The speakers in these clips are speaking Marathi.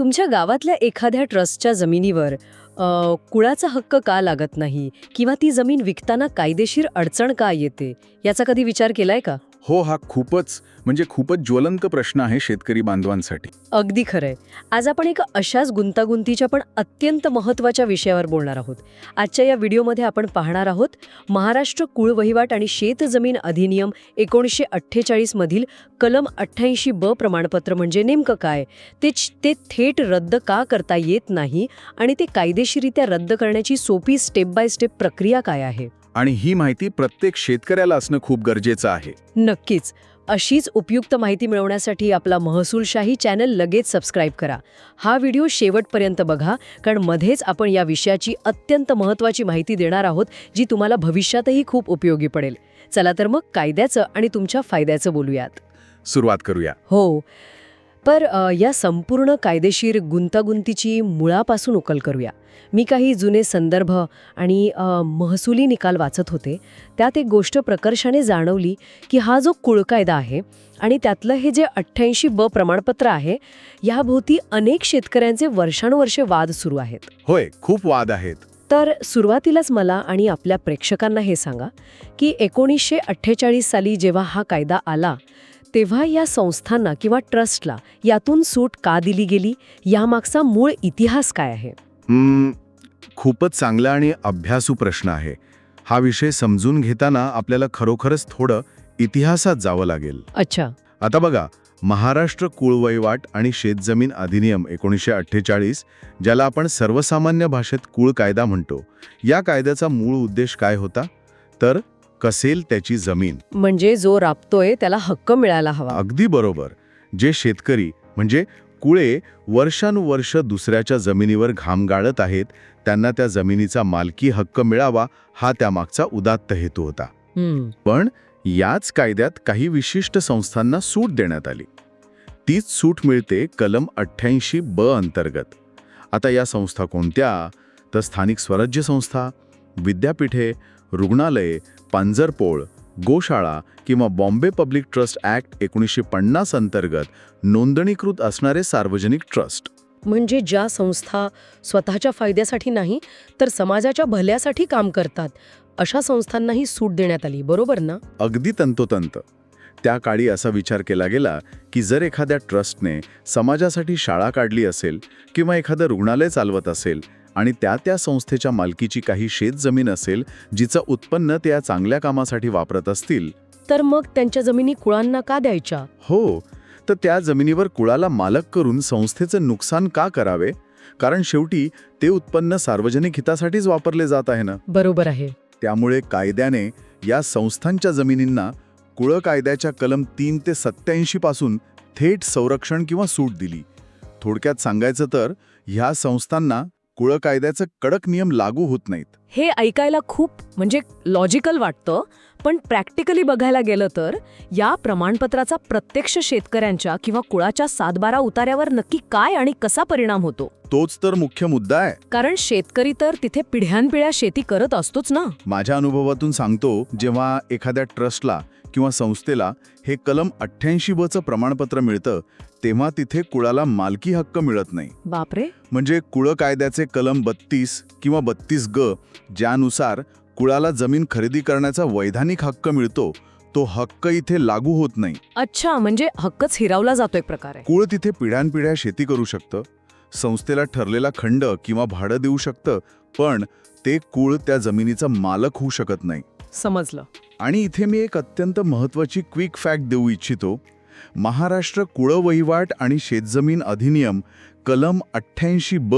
तुमच्या गावातल्या एखाद्या ट्रस्टच्या जमिनीवर कुळाचा हक्क का लागत नाही किंवा ती जमीन विकताना कायदेशीर अडचण का येते याचा कधी विचार केलाय का? हो, हा खूपच ज्वलंत प्रश्न आहे शेतकरी बांधवांसाठी. अगदी खरंय. आज आपण एका अशाच गुंतागुंतीच्या पण अत्यंत महत्त्वाच्या विषयावर बोलणार आहोत. आजच्या या व्हिडिओमध्ये आपण पाहणार आहोत महाराष्ट्र कुळ वहिवाट आणि शेतजमीन अधिनियम 1948 मधील कलम 88 ब प्रमाणपत्र म्हणजे नेमकं काय, ते थेट रद्द का करता येत नाही आणि ते कायदेशीरित्या रद्द करण्याची सोपी स्टेप बाय स्टेप प्रक्रिया काय आहे. आणि ही माहिती प्रत्येक शेतकऱ्याला असणं खूप गरजेचं आहे. नक्कीच. अशीच उपयुक्त माहिती मिळवण्यासाठी आपला महसूलशाही चॅनल लगेच सबस्क्राईब करा. हा व्हिडिओ शेवटपर्यंत बघा, कारण मध्येच आपण या विषयाची अत्यंत महत्त्वाची माहिती देणार आहोत जी तुम्हाला भविष्यातही खूप उपयोगी पडेल. चला तर मग कायद्याचं आणि तुमच्या फायद्याचं बोलूयात. सुरुवात करूया. हो, पर या संपूर्ण कायदेशीर गुंतागुंतीची मुळापासून उकल करूया. मी काही जुने संदर्भ आणि महसुली निकाल वाचत होते. त्यात एक गोष्ट प्रकर्षाने जाणवली की हा जो कुळकायदा आहे आणि त्यातलं हे जे 88 ब प्रमाणपत्र आहे, याभोवती अनेक शेतकऱ्यांचे वर्षानुवर्षे वाद सुरू आहेत. होय, खूप वाद आहेत. तर सुरुवातीलाच मला आणि आपल्या प्रेक्षकांना हे सांगा की 1948 साली जेव्हा हा कायदा आला तेव्हा या संस्थांना किंवा ट्रस्टला यातून सूट का दिली गेली, यामागचा मूळ इतिहास काय आहे? खूपच चांगला आणि अभ्यासू प्रश्न आहे. हा विषय समजून घेताना आपल्याला खरोखरच थोडं इतिहासात जावं लागेल. अच्छा. आता बघा, महाराष्ट्र कुळवहिवाट आणि शेतजमीन अधिनियम 1948, ज्याला आपण सर्वसामान्य भाषेत कुळ कायदा म्हणतो, या कायद्याचा मूळ उद्देश काय होता? तर कसेल त्याची जमीन, म्हणजे जो राबतोय त्याला हक्क मिळायला हवा. अगदी बरोबर. जे शेतकरी म्हणजे कुळे वर्षानुवर्ष दुसऱ्याच्या जमिनीवर घाम गाळत आहेत, त्यांना त्या जमिनीचा मालकी हक्क मिळावा, हा त्यामागचा उदात्त हेतू होता. पण याच कायद्यात काही विशिष्ट संस्थांना सूट देण्यात आली. तीच सूट मिळते कलम 88 ब अंतर्गत. आता या संस्था कोणत्या? तर स्थानिक स्वराज्य संस्था, विद्यापीठे, रुग्णालये, पांजरपोळ, गोशाळा किंवा बॉम्बे पब्लिक ट्रस्ट ॲक्ट 1950 अंतर्गत नोंदणीकृत असणारे सार्वजनिक ट्रस्ट. म्हणजे ज्या संस्था स्वतःच्या फायद्यासाठी नाही तर समाजाच्या भल्यासाठी काम करतात, अशा संस्थांनाही सूट देण्यात आली, बरोबर ना? अगदी तंतोतंत. त्या काळी असा विचार केला गेला की जर एखाद्या ट्रस्टने समाजासाठी शाळा काढली असेल किंवा एखादं रुग्णालय चालवत असेल आणि त्या संस्थेच्या मालकीची काही शेतजमीन असेल जिचं उत्पन्न त्या चांगल्या कामासाठी वापरत असतील, तर मग त्यांच्या जमिनी कुळांना का द्यायच्या? हो, तर त्या जमिनीवर कुळाला मालक करून संस्थेचं नुकसान का करावे? कारण शेवटी ते उत्पन्न सार्वजनिक हितासाठीच वापरले जात आहे ना. बरोबर आहे. त्यामुळे कायद्याने या संस्थांच्या जमिनींना कुळ कायद्याच्या कलम 3 ते 87 पासून थेट संरक्षण किंवा सूट दिली. थोडक्यात सांगायचं तर ह्या संस्थांना कुळ कायद्याचे कडक नियम लागू होत नाहीत. हे ऐकायला खूप लॉजिकल वाटतं, पण प्रॅक्टिकली बघायला गेलं तर या प्रमाणपत्राचा प्रत्यक्ष शेतकऱ्यांच्या किंवा कुळाच्या 7-12 उतार्यावर नक्की काय आणि कसा परिणाम होतो? तोच तर मुख्य मुद्दा आहे. कारण शेतकरी तर तिथे पिढ्यानपिढ्या शेती करत असतोच ना. माझ्या अनुभवातून सांगतो, जेव्हा एखाद्या ट्रस्टला किंवा संस्थेला हे कलम 88 ब चं प्रमाणपत्र मिळतं तेव्हा तिथे कुळाला मालकी हक्क मिळत नाही. बापरे. म्हणजे कुळ कायद्याचे कलम 32 किंवा 32 ग, ज्यानुसार कुळाला जमीन खरेदी करण्याचा वैधानिक हक्क मिळतो, तो हक्क इथे लागू होत नाही. अच्छा, म्हणजे हक्कच हिरावला जातो एक प्रकारे. कुळ तिथे पिढ्यानपिढ्या शेती करू शकतं, संस्थेला ठरलेला खंड किंवा भाडं देऊ शकतं, पण ते कुळ त्या जमिनीचा मालक होऊ शकत नाही. समजलं. आणि इथे मी एक अत्यंत महत्त्वाची क्विक फॅक्ट देऊ इच्छितो. महाराष्ट्र कुळ वहिवाट आणि शेतजमीन अधिनियम कलम 88 ब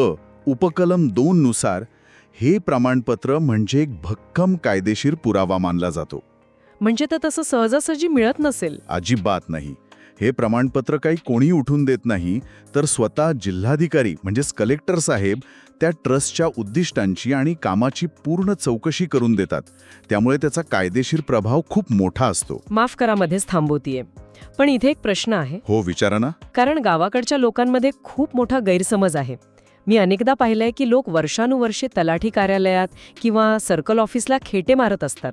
उपकलम 2 नुसार हे प्रमाणपत्र म्हणजे एक भक्कम कायदेशीर पुरावा मानला जातो. म्हणजे तर तसं सहजासहजी मिळत नसेल? अजिबात नाही. हे प्रमाणपत्र काही कोणी उठून देत नाही, तर स्वतः जिल्हाधिकारी म्हणजेच कलेक्टर साहेब त्या ट्रस्टच्या उद्दिष्टांची आणि कामाची पूर्ण चौकशी करून देतात. त्यामुळे त्याचा कायदेशीर प्रभाव खूप मोठा असतो. माफ करा, मध्येच थांबवतीये, पण इथे एक प्रश्न आहे. हो, विचारा ना. कारण गावाकडच्या लोकांमध्ये खूप मोठा गैरसमज आहे. मी अनेकदा पाहिलंय की लोक वर्षानुवर्षे तलाठी कार्यालयात किंवा सर्कल ऑफिसला खेटे मारत असतात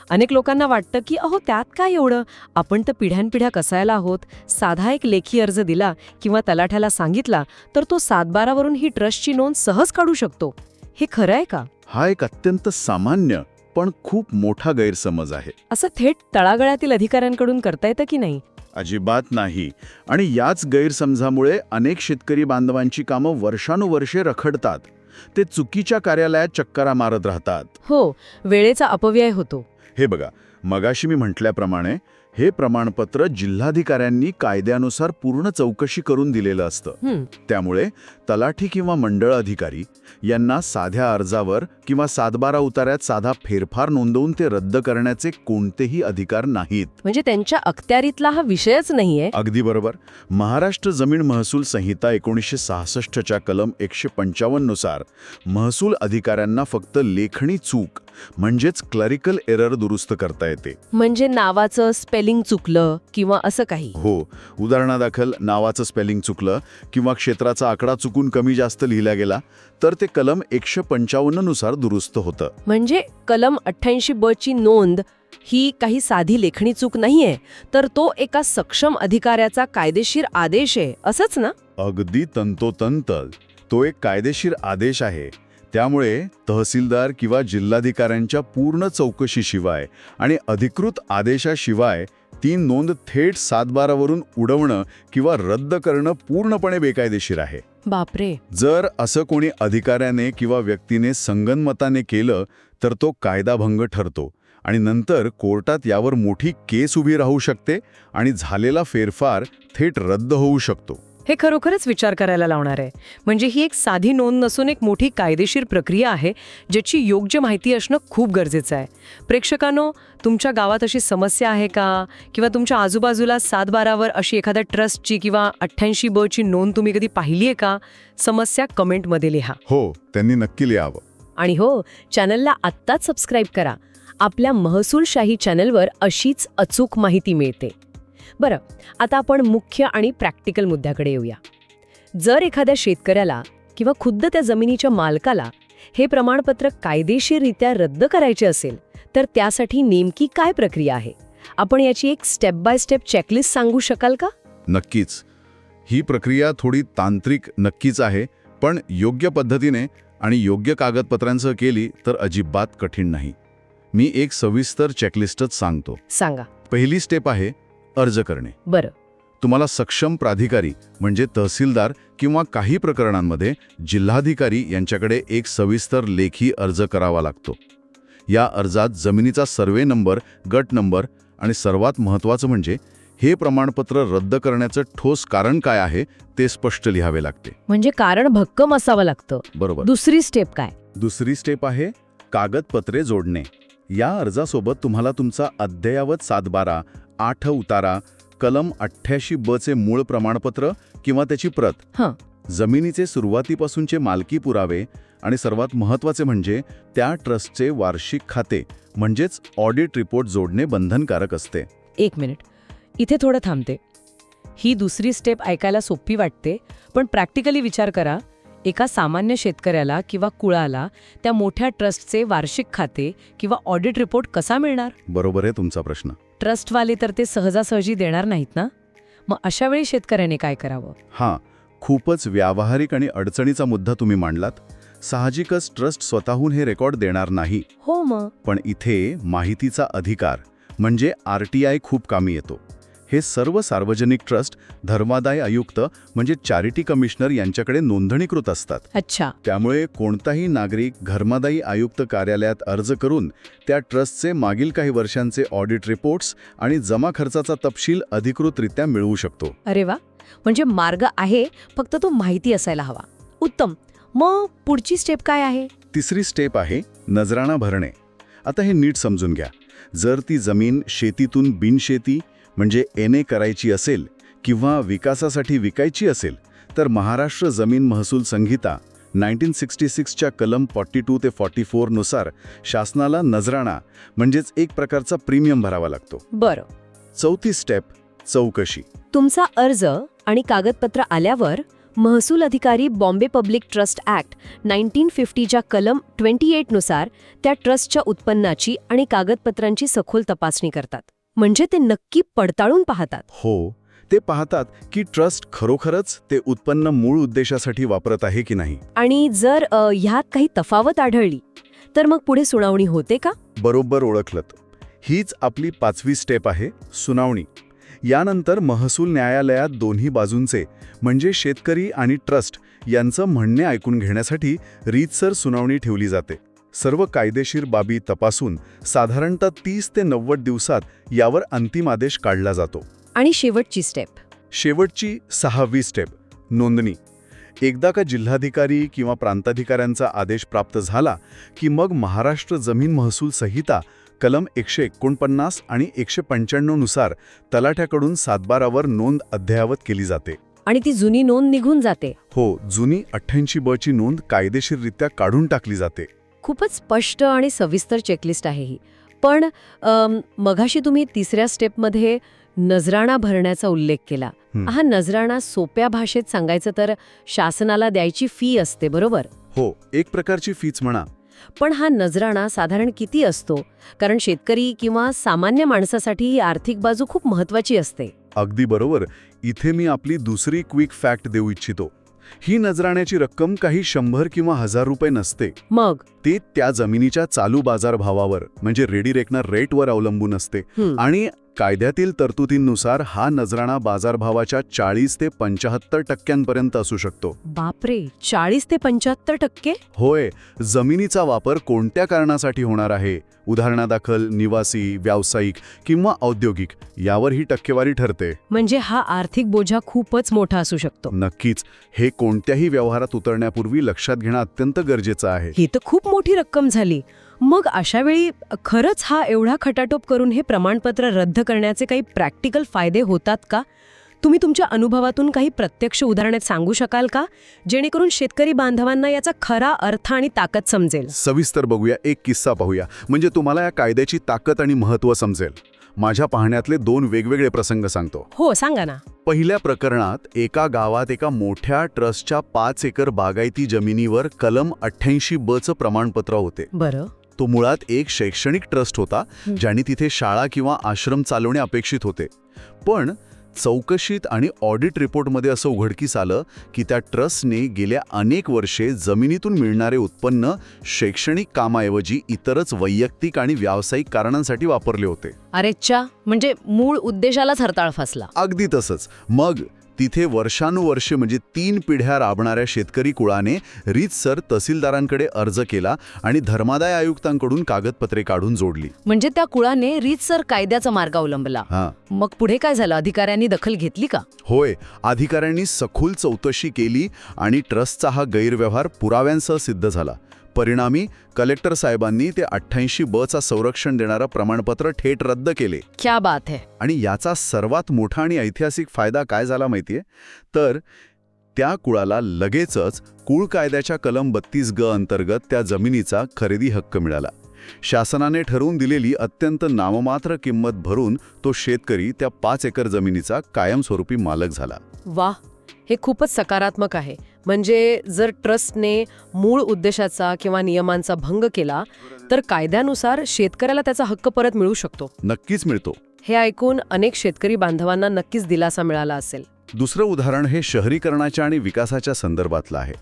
अनेक लोकांना वाटतं की अहो त्यात काय एवढं, आपण तर पिढ्यानपिढ्या कसायला आहोत, साधा एक लेखी अर्ज दिला किंवा तलाठ्याला सांगितला तर तो 7/12 ही ट्रस्टची नोंद सहज काढू शकतो. हे खरं आहे का? हा एक अत्यंत सामान्य पण खूप मोठा गैरसमज आहे. असं थेट तळागाळातील अधिकाऱ्यांकडून करता येतं की नाही? अजिबात नाही. आणि याच गैरसमजामुळे अनेक शेतकरी बांधवांची कामं वर्षानुवर्षे रखडतात. ते चुकीच्या कार्यालयात चक्करा मारत राहतात. हो, वेळेचा अपव्यय होतो. हे बघा, मगाशी मी म्हटल्याप्रमाणे हे प्रमाणपत्र जिल्हाधिकाऱ्यांनी कायद्यानुसार पूर्ण चौकशी करून दिलेलं असतं. त्यामुळे तलाठी किंवा मंडळ अधिकारी यांना साध्या अर्जावर किंवा 7/12 उतार्यात साधा फेरफार नोंदवून ते रद्द करण्याचे कोणतेही अधिकार नाहीत. म्हणजे त्यांच्या अखत्यारीतला हा विषयच नाहीये. अगदी बरोबर. महाराष्ट्र जमीन महसूल संहिता 1966च्या कलम 155 नुसार महसूल अधिकाऱ्यांना फक्त लेखणी चूक म्हणजेच क्लरिकल एरर दुरुस्त करता येते. म्हणजे नावाचं स्पेलिंग चुकलं किंवा असं काही. हो, उदाहरणादाखल नावाचं स्पेलिंग चुकलं किंवा क्षेत्राचा आकडा चुकून कमी जास्त लिहिला गेला तर ते कलम 155 नुसार दुरुस्त होतं. म्हणजे कलम 88 ची नोंद ही काही साधी लेखणी चूक नाहीये, तर तो एका सक्षम अधिकाऱ्याचा कायदेशीर आदेश आहे, असंच ना? अगदी तंतोतंत. तो एक कायदेशीर आदेश आहे. त्यामुळे तहसीलदार किंवा जिल्हाधिकाऱ्यांच्या पूर्ण चौकशीशिवाय आणि अधिकृत आदेशाशिवाय ती नोंद थेट 7/12 वरून उडवणं किंवा रद्द करणं पूर्णपणे बेकायदेशीर आहे. बापरे. जर असं कोणी अधिकाऱ्याने किंवा व्यक्तीने संगनमताने केलं तर तो कायदाभंग ठरतो आणि नंतर कोर्टात यावर मोठी केस उभी राहू शकते आणि झालेला फेरफार थेट रद्द होऊ शकतो. हे खरोखरच विचार करायला लावणार आहे. म्हणजे ही एक साधी नोंद नसून एक मोठी कायदेशीर प्रक्रिया आहे, ज्याची योग्य माहिती असणं खूप गरजेचं आहे. प्रेक्षकांनो, तुमच्या गावात अशी समस्या आहे का? किंवा तुमच्या आजूबाजूला 7/12 अशी एखाद्या ट्रस्टची किंवा 88 ची नोंद तुम्ही कधी पाहिली आहे का? समस्या कमेंटमध्ये लिहा. हो, त्यांनी नक्की लिहावं. आणि हो, चॅनलला आत्ताच सबस्क्राईब करा. आपल्या महसूलशाही चॅनलवर अशीच अचूक माहिती मिळते. बरं, आता आपण मुख्य आणि प्रॅक्टिकल मुद्द्याकडे येऊया. जर एखाद्या शेतकऱ्याला किंवा खुद्द त्या जमिनीच्या मालकाला हे प्रमाणपत्र कायदेशीररित्या रद्द करायचे असेल तर त्यासाठी नेमकी काय प्रक्रिया आहे? आपण याची एक स्टेप बाय स्टेप चेकलिस्ट सांगू शकाल का? नक्कीच. ही प्रक्रिया थोडी तांत्रिक नक्कीच आहे, पण योग्य पद्धतीने आणि योग्य कागदपत्रांसह केली तर अजिबात कठीण नाही. मी एक सविस्तर चेकलिस्टच सांगतो. सांगा. पहिली स्टेप आहे अर्ज करणे. बरं. तुम्हाला सक्षम प्राधिकारी म्हणजे तहसीलदार किंवा काही प्रकरणांमध्ये जिल्हाधिकारी यांच्याकडे एक सविस्तर लेखी अर्ज करावा लागतो. या अर्जात जमिनीचा सर्वे नंबर, गट नंबर आणि सर्वात महत्त्वाचं म्हणजे हे प्रमाणपत्र रद्द करण्याचं ठोस कारण काय आहे ते स्पष्ट लिहावे लागते. म्हणजे कारण भक्कम असावं लागतं. बरोबर. दुसरी स्टेप काय? दुसरी स्टेप आहे कागदपत्रे जोडणे. या अर्जासोबत तुम्हाला तुमचा अद्ययावत 7/12, 8 उतारा, कलम 88 चे मूळ प्रमाणपत्र किंवा त्याची प्रत, जमिनीचे सुरुवातीपासूनचे मालकी पुरावे आणि सर्वात महत्त्वाचे म्हणजे त्या ट्रस्टचे वार्षिक खाते म्हणजेच ऑडिट रिपोर्ट जोडणे बंधनकारक असते. 1 मिनिट, इथे थोडं थांबते. ही दुसरी स्टेप ऐकायला सोपी वाटते, पण प्रॅक्टिकली विचार करा. एका सामान्य शेतकऱ्याला किंवा कुळाला त्या मोठ्या ट्रस्टचे वार्षिक खाते किंवा ऑडिट रिपोर्ट कसा मिळणार? बरोबर आहे तुमचा प्रश्न. ट्रस्टवाले तर ते सहजासहजी देणार नाहीत ना. मग अशा वेळी शेतकऱ्याने काय करावं? हां, खूपच व्यावहारिक आणि अडचणीचा मुद्दा तुम्ही मांडलात. साहजिकच ट्रस्ट स्वतःहून हे रेकॉर्ड देणार नाही. हो, मग पण इथे माहितीचा अधिकार म्हणजे RTI खूप कामी येतो. हे सर्व सार्वजनिक ट्रस्ट धर्मादाय आयुक्त म्हणजे चॅरिटी कमिशनर यांच्याकडे नोंदणीकृत असतात. अच्छा. त्यामुळे कोणताही नागरिक धर्मादायी आयुक्त कार्यालयात अर्ज करून त्या ट्रस्टचे मागील काही वर्षांचे ऑडिट रिपोर्ट्स आणि जमा खर्चाचा तपशील अधिकृतरित्या मिळवू शकतो. अरे वा, म्हणजे मार्ग आहे, फक्त तो माहिती असायला हवा. उत्तम. मग पुढची स्टेप काय आहे? तिसरी स्टेप आहे नजराणा भरणे. आता हे नीट समजून घ्या. जर ती जमीन शेतीतून बिनशेती म्हणजे NA करायची असेल किंवा विकासासाठी विकायची असेल तर महाराष्ट्र जमीन महसूल संहिता 1966च्या कलम 42 ते 44 नुसार शासनाला नजराणा म्हणजेच एक प्रकारचा प्रीमियम भरावा लागतो. बरं. चौथी स्टेप चौकशी. तुमचा अर्ज आणि कागदपत्र आल्यावर महसूल अधिकारी बॉम्बे पब्लिक ट्रस्ट ॲक्ट 1950च्या कलम 28 नुसार त्या ट्रस्टच्या उत्पन्नाची आणि कागदपत्रांची सखोल तपासणी करतात. म्हणजे ते नक्की पडताळून पाहतात. हो, ते पाहतात की ट्रस्ट खरोखरच ते उत्पन्न मूळ उद्देशासाठी वापरत आहे की नाही. आणि जर ह्यात काही तफावत आढळली तर मग पुढे सुनावणी होते का? बरोबर ओळखलत. हीच आपली 5वी स्टेप आहे, सुनावणी. यानंतर महसूल न्यायालयात दोन्ही बाजूंचे म्हणजे शेतकरी आणि ट्रस्ट यांचं म्हणणे ऐकून घेण्यासाठी रीतसर सुनावणी ठेवली जाते. सर्व कायदेशीर बाबी तपासून साधारणतः 30 ते 90 दिवसात यावर अंतिम आदेश काढला जातो. आणि शेवटची स्टेप, शेवटची 6वी स्टेप, नोंदणी. एकदा का जिल्हाधिकारी किंवा प्रांताधिकाऱ्यांचा आदेश प्राप्त झाला की मग महाराष्ट्र जमीन महसूल संहिता कलम 149 आणि 195 नुसार तलाठ्याकडून सातबारावर नोंद अद्ययावत केली जाते. आणि ती जुनी नोंद निघून जाते. हो, जुनी 88 ची नोंद कायदेशीररित्या काढून टाकली जाते. खूपच स्पष्ट आणि सविस्तर चेकलिस्ट आहे ही. पण मघाशी तुम्ही तिसऱ्या स्टेपमध्ये नजराणा भरण्याचा उल्लेख केला. हा नजराणा सोप्या भाषेत सांगायचं तर शासनाला द्यायची फी असते, बरोबर? हो, एक प्रकारची फीच म्हणा. पण हा नजराणा साधारण किती असतो? कारण शेतकरी किंवा सामान्य माणसासाठी ही आर्थिक बाजू खूप महत्वाची असते. अगदी बरोबर. इथे मी आपली दुसरी क्विक फॅक्ट देऊ इच्छितो. ही नजराण्याची रक्कम काही 100 किंवा 1000 रुपये नसते. मग ते त्या जमिनीच्या चालू बाजारभावावर म्हणजे रेडी रेकनर रेटवर अवलंबून असते. आणि कायद्यातील तरतुदींनुसार हा नजराणा बाजारभावाच्या 40 ते 75% असू शकतो. बापरे, 40 ते 75%? होय, जमिनीचा वापर कोणत्या कारणासाठी होणार आहे, उदाहरणादाखल निवासी, व्यावसायिक किंवा औद्योगिक, यावर ही टक्केवारी ठरते. म्हणजे हा आर्थिक बोजा खूपच मोठा असू शकतो. नक्कीच. हे कोणत्याही व्यवहारात उतरण्यापूर्वी लक्षात घेणं अत्यंत गरजेचं आहे. ही तर खूप मोठी रक्कम झाली. मग अशा वेळी खरंच हा एवढा खटाटोप करून हे प्रमाणपत्र रद्द करण्याचे काही प्रॅक्टिकल फायदे होतात का? तुम्ही तुमच्या अनुभवातून काही प्रत्यक्ष उदाहरणे सांगू शकाल का, जेणेकरून शेतकरी बांधवांना याचा खरा अर्थ आणि ताकद समजेल? सविस्तर बघूया, एक किस्सा पाहूया, म्हणजे तुम्हाला या कायद्याची ताकद आणि महत्त्व समजेल. माझ्या पाहण्यातले 2 वेगवेगळे प्रसंग सांगतो. हो, सांगा ना. पहिल्या प्रकरणात एका गावात एका मोठ्या ट्रस्टच्या 5 एकर बागायती जमिनीवर कलम 88 चं प्रमाणपत्र होते. बरं. तो मुळात एक शैक्षणिक ट्रस्ट होता, ज्याने तिथे शाळा किंवा आश्रम चालवणे अपेक्षित होते. पण चौकशीत आणि ऑडिट रिपोर्टमध्ये असं उघडकीस आलं की त्या ट्रस्टने गेल्या अनेक वर्षे जमिनीतून मिळणारे उत्पन्न शैक्षणिक कामाऐवजी इतरच वैयक्तिक आणि व्यावसायिक कारणांसाठी वापरले होते. अरेच्चा, म्हणजे मूळ उद्देशालाच हरताळ फासला. अगदी तसंच. मग तिथे वर्षानुवर्षे म्हणजे 3 पिढ्या राबणाऱ्या शेतकरी कुळाने रीतसर तहसीलदारांकडे अर्ज केला आणि धर्मादाय आयुक्तांकडून कागदपत्रे काढून जोडली. म्हणजे त्या कुळाने रीतसर कायद्याचा मार्ग अवलंबला. मग पुढे काय झालं? अधिकाऱ्यांनी दखल घेतली का? होय, अधिकाऱ्यांनी सखोल चौकशी केली आणि ट्रस्टचा हा गैरव्यवहार पुराव्यांसह सिद्ध झाला. परिणामी कलेक्टर साहेबांनी ते 88 चा संरक्षण देणारं प्रमाणपत्र थेट रद्द केले. क्या बात है. आणि याचा सर्वात मोठा आणि ऐतिहासिक फायदा काय झाला माहितीये? तर त्या कुळाला लगेचच कुळ कायद्याच्या कलम 32 अंतर्गत त्या जमिनीचा खरेदी हक्क मिळाला. शासनाने ठरवून दिलेली अत्यंत नाममात्र किंमत भरून तो शेतकरी त्या 5 एकर जमिनीचा कायमस्वरूपी मालक झाला. वाह, हे खूपच सकारात्मक आहे. म्हणजे जर ट्रस्टने मूळ उद्देशाचा किंवा नियमांचा भंग केला तर कायद्यानुसार शेतकऱ्याला त्याचा हक्क परत मिळू शकतो. नक्कीच मिळतो. हे ऐकून अनेक शेतकरी बांधवांना नक्कीच दिलासा मिळाला असेल. दुसरं उदाहरण हे शहरीकरणाच्या आणि विकासाच्या संदर्भातलं आहे.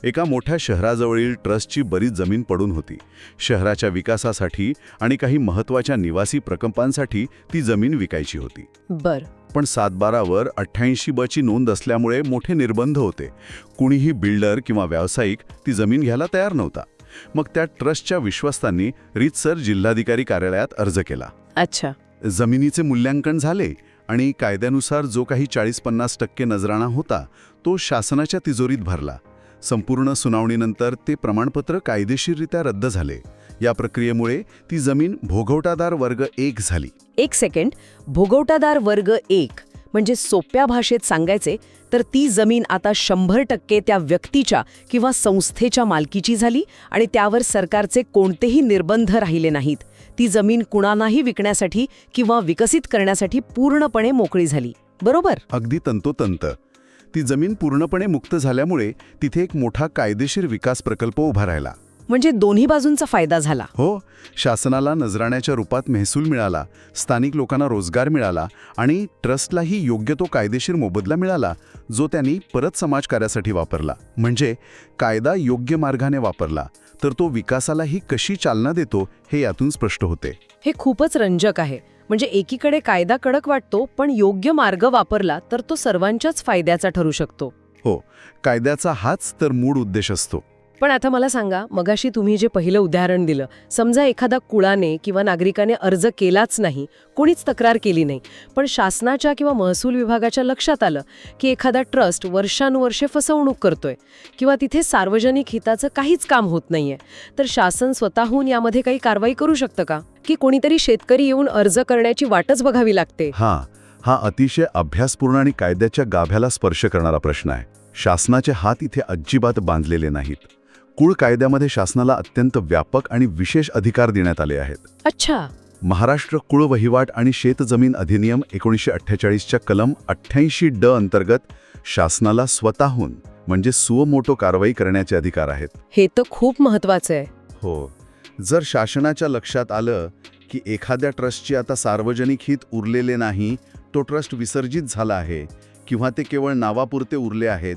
एका मोठ्या शहराजवळील ट्रस्टची बरीच जमीन पडून होती. शहराच्या विकासासाठी आणि काही महत्त्वाच्या निवासी प्रकल्पांसाठी ती जमीन विकायची होती. बर. पण सातबारावर 88 ची नोंद असल्यामुळे मोठे निर्बंध होते. कुणीही बिल्डर किंवा व्यावसायिक ती जमीन घ्यायला तयार नव्हता. मग त्या ट्रस्टच्या विश्वस्तांनी रीतसर जिल्हाधिकारी कार्यालयात अर्ज केला. अच्छा. जमिनीचे मूल्यांकन झाले आणि कायद्यानुसार जो काही 40-50% नजराणा होता तो शासनाच्या तिजोरीत भरला. संपूर्ण सुनावणीनंतर ते प्रमाणपत्र कायदेशीररित्या रद्द झाले. या प्रक्रियेमुळे ती जमीन भोगवटादार वर्ग 1 झाली. एक सेकंड, भोगवटादार वर्ग 1 म्हणजे सोप्या भाषेत सांगायचे तर ती जमीन आता 100% त्या व्यक्तीच्या किंवा संस्थेच्या मालकीची झाली आणि त्यावर सरकारचे कोणतेही निर्बंध राहिले नाहीत. ती जमीन कुणालाही विकण्यासाठी किंवा विकसित करण्यासाठी पूर्णपणे मोकळी झाली. बरोबर? अगदी तंतोतंत. ती जमीन पूर्णपणे मुक्त झाल्यामुळे तिथे एक मोठा कायदेशीर विकास प्रकल्प उभा राहिला. म्हणजे दोन्ही बाजूंचा फायदा झाला. हो, शासनाला नजराण्याच्या रूपात महसूल मिळाला, स्थानिक लोकांना रोजगार मिळाला आणि ट्रस्टलाही योग्य तो कायदेशीर मोबदला मिळाला, जो त्यांनी परत समाजकार्यासाठी वापरला. म्हणजे कायदा योग्य मार्गाने वापरला तर तो विकासालाही कशी चालना देतो हे यातून स्पष्ट होते. हे खूपच रंजक आहे. म्हणजे एकीकडे कायदा कडक वाटतो, पण योग्य मार्ग वापरला तर तो सर्वांच्याच फायद्याचा ठरू शकतो. हो, कायद्याचा हाच तर मूळ उद्देश असतो. पण आता मला सांगा, मगाशी तुम्ही जे पहिलं उदाहरण दिलं, समजा एखादा कुळाने किंवा नागरिकाने अर्ज केलाच नाही, कोणीच तक्रार केली नाही, पण शासनाच्या किंवा महसूल विभागाच्या लक्षात आलं की एखादा ट्रस्ट वर्षानुवर्षे फसवणूक करतोय किंवा तिथे सार्वजनिक हिताचं काहीच काम होत नाहीये, तर शासन स्वतःहून यामध्ये काही कारवाई करू शकतं का? की कोणीतरी शेतकरी येऊन अर्ज करण्याची वाटच बघावी लागते? हा अतिशय अभ्यासपूर्ण आणि कायद्याच्या गाभ्याला स्पर्श करणारा प्रश्न आहे. शासनाचे हात इथे अजिबात बांधलेले नाहीत. कुळ कायद्यामध्ये शासनाला अत्यंत व्यापक आणि विशेष अधिकार देण्यात आले आहेत. अच्छा. महाराष्ट्र कुळ वहिवाट आणि शेतजमीन अधिनियम 1948च्या कलम 88D अंतर्गत शासनाला स्वतःहून म्हणजे सुमोटो कारवाई करण्याचे अधिकार आहेत. हे तर खूप महत्वाचं आहे. हो, जर शासनाच्या लक्षात आलं की एखाद्या ट्रस्टची आता सार्वजनिक हित उरलेले नाही, तो ट्रस्ट विसर्जित झाला आहे किंवा ते केवळ नावापुरते उरले आहेत,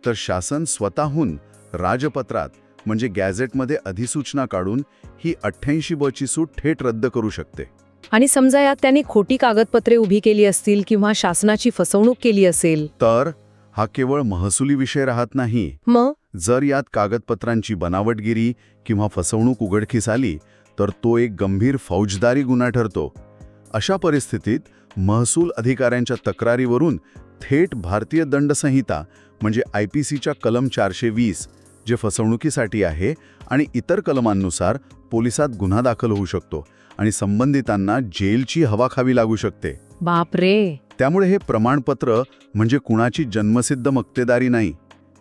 तर शासन स्वतःहून राजपत्रात म्हणजे गॅझेटमध्ये अधिसूचना काढून ही 88B ची सूट थेट रद्द करू शकते. आणि समजा यात त्यांनी खोटी कागदपत्रे उभी केली असतील किंवा शासनाची फसवणूक केली असेल, तर हा केवळ महसुली विषय राहत नाही. मग जर यात कागदपत्रांची बनावटगिरी किंवा फसवणूक उघडकीस आली तर तो एक गंभीर फौजदारी गुन्हा ठरतो. अशा परिस्थितीत महसूल अधिकाऱ्यांच्या तक्रारीवरून थेट भारतीय दंड संहिता म्हणजे IPCच्या कलम 420 जे फसवणुकीसाठी आहे आणि इतर कलमांनुसार पोलिसात गुन्हा दाखल होऊ शकतो आणि संबंधितांना जेलची हवा खावी लागू शकते. बापरे. त्यामुळे हे प्रमाणपत्र म्हणजे कुणाची जन्मसिद्ध मक्तेदारी नाही,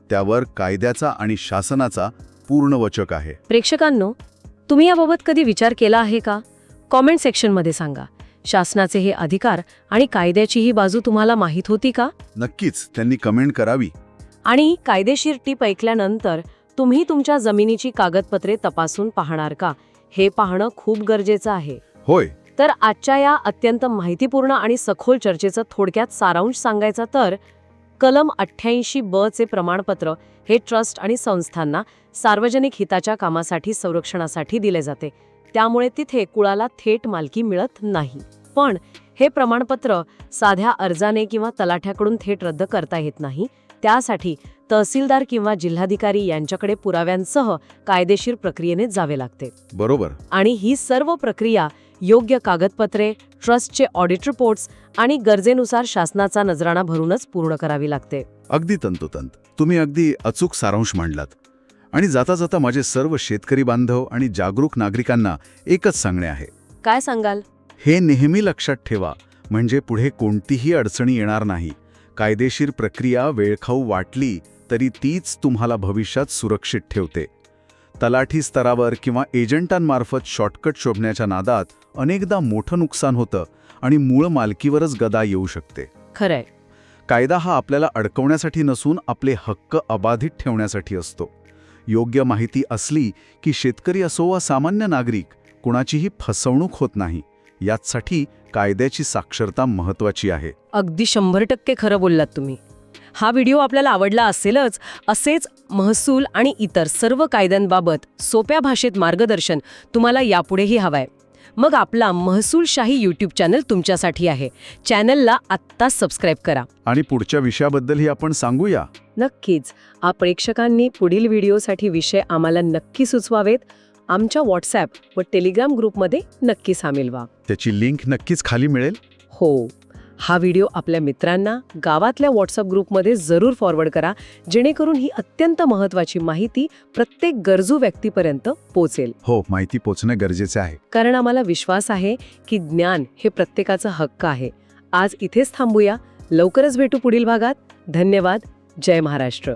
त्यावर कायद्याचा आणि शासनाचा पूर्ण वचक आहे. प्रेक्षकांनो, तुम्ही याबाबत कधी विचार केला आहे का? कॉमेंट सेक्शनमध्ये सांगा. शासनाचे हे अधिकार आणि कायद्याची ही बाजू तुम्हाला माहीत होती का? नक्कीच त्यांनी कमेंट करावी. आणि कायदेशीर टीप ऐकल्यानंतर तुम्ही तुमच्या जमिनीची कागदपत्रे तपासून पाहणार का, हे पाहणं खूप गरजेचं आहे. होय. तर आजच्या या अत्यंत माहितीपूर्ण आणि सखोल चर्चेचं थोडक्यात सारांश सांगायचा तर कलम 88B चे प्रमाणपत्र हे ट्रस्ट आणि संस्थांना सार्वजनिक हिताच्या कामासाठी संरक्षणासाठी दिले जाते. त्यामुळे तिथे कुळाला थेट मालकी मिळत नाही. पण हे प्रमाणपत्र साध्या अर्जाने किंवा तलाठ्याकडून थेट रद्द करता येत नाही. त्यासाठी तहसीलदार किंवा जिल्हाधिकारी यांच्याकडे पुराव्यांसह कायदेशीर प्रक्रियेने जावे लागते. बरोबर. आणि ही सर्व प्रक्रिया योग्य कागदपत्रे, ट्रस्टचे ऑडिट रिपोर्ट्स आणि गरजेनुसार शासनाचा नजराणा भरूनच पूर्ण करावी लागते. अगदी तंतोतंत. तुम्ही अगदी अचूक सारांश मांडलात. आणि जाता जाता माझे सर्व शेतकरी बांधव आणि जागरूक नागरिकांना एकच सांगणे आहे. काय सांगाल? हे नेहमी लक्षात ठेवा, म्हणजे पुढे कोणतीही अडचणी येणार नाही. कायदेशीर प्रक्रिया वेळखाऊ वाटली तरी तीच तुम्हाला भविष्यात सुरक्षित ठेवते. तलाठी स्तरावर किंवा एजंटांमार्फत शॉर्टकट शोधण्याच्या नादात अनेकदा मोठं नुकसान होतं आणि मूळ मालकीवरच गदा येऊ शकते. खरंय. कायदा हा आपल्याला अडकवण्यासाठी नसून आपले हक्क अबाधित ठेवण्यासाठी असतो. योग्य माहिती असली की शेतकरी असो वा सामान्य नागरिक, कुणाचीही फसवणूक होत नाही. यासाठी कायद्याची साक्षरता महत्त्वाची आहे. अगदी 100% खरं बोललात तुम्ही. हा व्हिडिओ आपल्याला आवडला असेलच. असेच महसूल आणि इतर सर्व कायद्यांबाबत सोप्या भाषेत मार्गदर्शन तुम्हाला यापुढेही हवंय. मग आपला महसूलशाही यूट्यूब चॅनल तुमच्यासाठी आहे. चॅनलला आत्ताच सबस्क्राईब करा. आणि पुढच्या विषयाबद्दलही आपण सांगूया. नक्कीच. प्रेक्षकांनी पुढील व्हिडिओसाठी विषय आम्हाला नक्की सुचवावेत. आमच्या व्हॉट्सॲप व टेलिग्राम ग्रुपमध्ये नक्की सामील व्हा. त्याची लिंक नक्कीच खाली मिळेल. हो. हा व्हिडिओ आपल्या मित्रांना गावातल्या व्हॉट्सअप ग्रुपमध्ये जरूर फॉरवर्ड करा, जेणेकरून ही अत्यंत महत्त्वाची माहिती प्रत्येक गरजू व्यक्तीपर्यंत पोहोचेल. हो, माहिती पोचणं गरजेचं आहे. कारण आम्हाला विश्वास आहे की ज्ञान हे प्रत्येकाचा हक्क आहे. आज इथेच थांबूया. लवकरच भेटू पुढील भागात. धन्यवाद. जय महाराष्ट्र.